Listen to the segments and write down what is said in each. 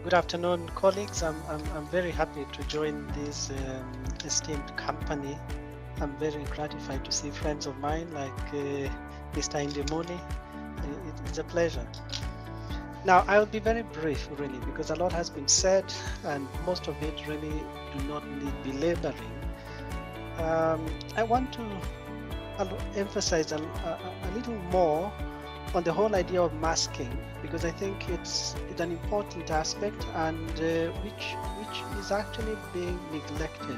Good afternoon, colleagues. I'm very happy to join this esteemed company. I'm very gratified to see friends of mine like Mr. Indimuli. It's a pleasure. Now, I'll be very brief, really, because a lot has been said, and most of it really do not need belaboring. I want to emphasize a little more on the whole idea of masking, because I think it's an important aspect and which is actually being neglected.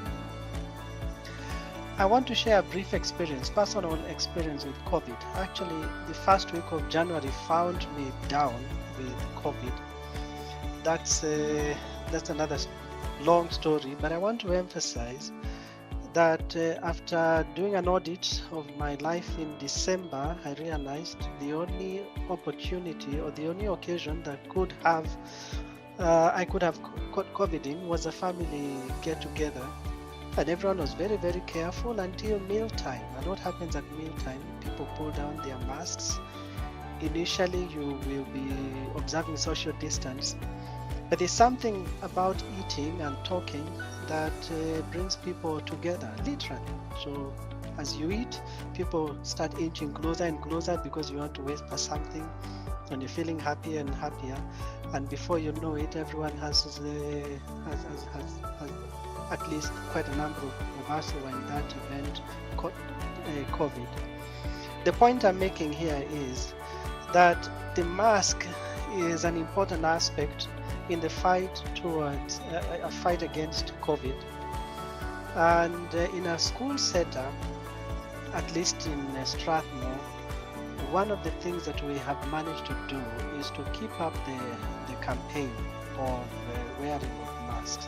I want to share a brief experience, personal experience with COVID. Actually, the first week of January found me down with COVID. That's another long story, but I want to emphasize that after doing an audit of my life in December, I realized the only opportunity or the only occasion that I could have caught COVID in was a family get together. And everyone was very, very careful until mealtime. And what happens at mealtime? People pull down their masks. Initially, you will be observing social distance. But there's something about eating and talking that brings people together, literally. So as you eat, people start inching closer and closer because you want to whisper something, and you're feeling happier and happier. And before you know it, everyone has at least quite a number of us who were in that event caught COVID. The point I'm making here is that the mask is an important aspect in the fight towards a fight against COVID. And in a school setup, at least in Strathmore, one of the things that we have managed to do is to keep up the campaign of wearing of masks.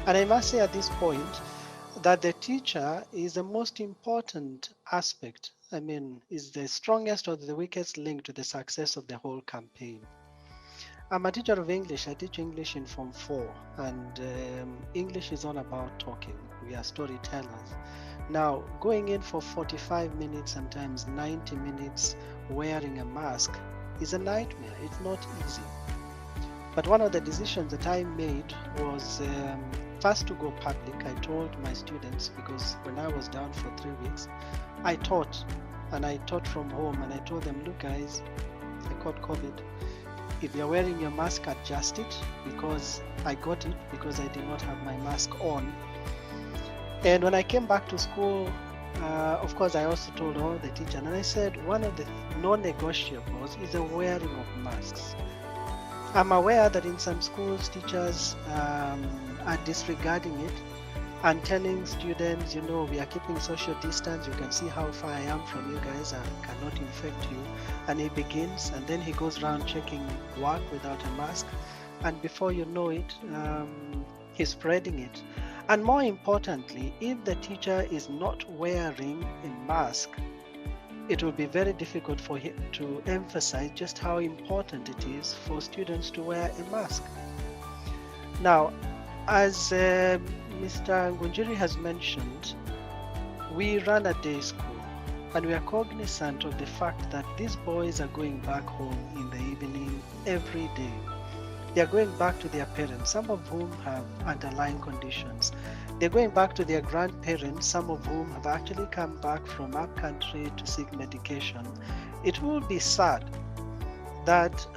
And I must say at this point that the teacher is the most important aspect. I mean, is the strongest or the weakest link to the success of the whole campaign. I'm a teacher of English. I teach English in Form 4, and English is all about talking. We are storytellers. Now, going in for 45 minutes, sometimes 90 minutes, wearing a mask is a nightmare. It's not easy. But one of the decisions that I made was first to go public. I told my students, because when I was down for 3 weeks, I taught, and I taught from home, and I told them, look guys, I caught COVID. If you're wearing your mask, adjust it, because I got it because I did not have my mask on. And when I came back to school, of course, I also told all the teachers, and I said one of the non-negotiables is the wearing of masks. I'm aware that in some schools, teachers are disregarding it and telling students, you know, we are keeping social distance. You can see how far I am from you guys. I cannot infect you. And he begins, and then he goes around checking work without a mask. And before you know it, he's spreading it. And more importantly, if the teacher is not wearing a mask, it will be very difficult for him to emphasize just how important it is for students to wear a mask. Now, as Mr. Ngunjiri has mentioned, we run a day school, and we are cognizant of the fact that these boys are going back home in the evening every day. They are going back to their parents, some of whom have underlying conditions. They're going back to their grandparents, some of whom have actually come back from up country to seek medication. It will be sad that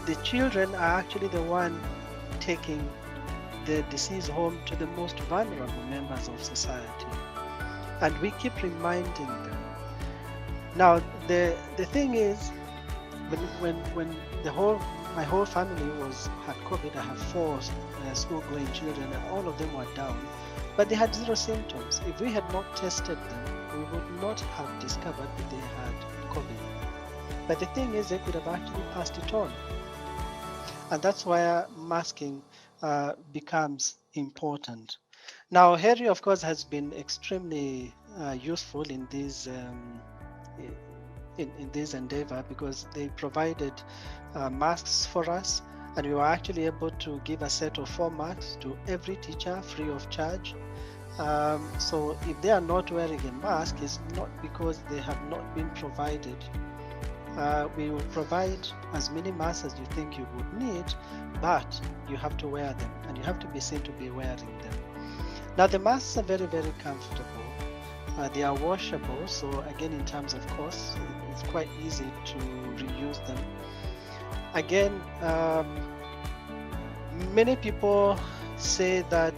the children are actually the one taking the disease home to the most vulnerable members of society. And we keep reminding them. Now, the thing is, when my whole family had COVID, I have 4 school-going children, and all of them were down, but they had 0 symptoms. If we had not tested them, we would not have discovered that they had COVID. But the thing is, they could have actually passed it on. And that's why masking becomes important. Now, Heri, of course, has been extremely useful in this in this endeavor, because they provided masks for us, and we were actually able to give a set of 4 masks to every teacher free of charge. So if they are not wearing a mask, it's not because they have not been provided We will provide as many masks as you think you would need, but you have to wear them and you have to be seen to be wearing them. Now, the masks are very, very comfortable. They are washable, so again, in terms of cost, it's quite easy to reuse them. Again, many people say that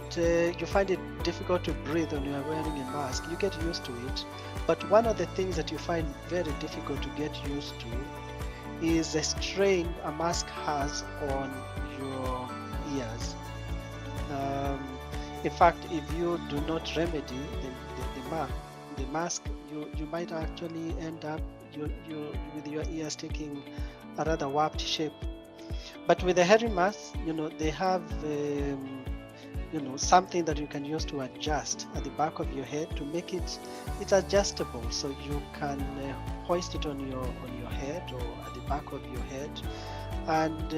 you find it difficult to breathe when you are wearing a mask. You get used to it, but one of the things that you find very difficult to get used to is the strain a mask has on your ears. In fact, if you do not remedy the mask, you might actually end up with your ears taking a rather warped shape. But with the Heri mask, they have something that you can use to adjust at the back of your head to make it's adjustable, so you can hoist it on your head or at the back of your head. And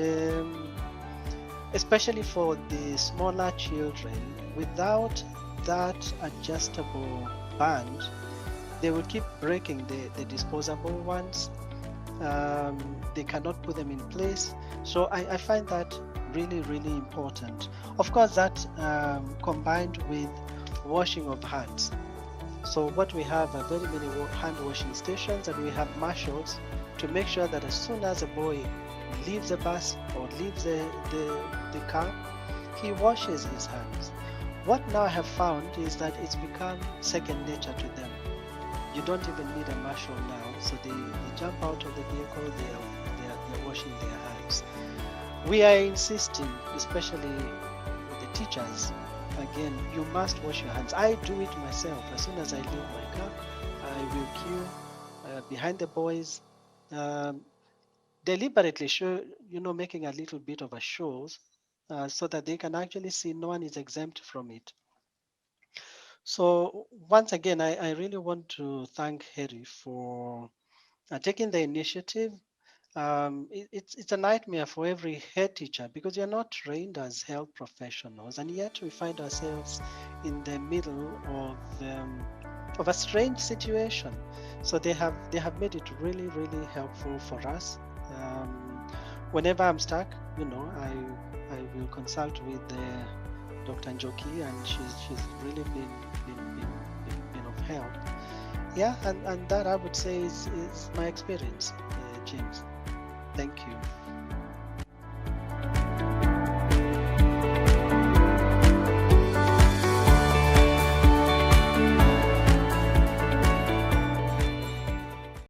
especially for the smaller children, without that adjustable band, they will keep breaking the disposable ones. They cannot put them in place. So I find that really, really important. Of course, that combined with washing of hands. So what we have are very many hand washing stations, and we have marshals to make sure that as soon as a boy leaves the bus or leaves the car, he washes his hands. What now I have found is that it's become second nature to them. You don't even need a marshal now, so they jump out of the vehicle, they're washing their hands. We are insisting, especially with the teachers, again, you must wash your hands. I do it myself. As soon as I leave my car, I will queue behind the boys, deliberately making a little bit of a show so that they can actually see no one is exempt from it. So once again, I really want to thank Heri for taking the initiative. It's a nightmare for every head teacher because you're not trained as health professionals, and yet we find ourselves in the middle of a strange situation. So they have made it really, really helpful for us. Whenever I'm stuck, I will consult with Dr. Njoki, and she's really been of help. Yeah, and that I would say is my experience, James. Thank you.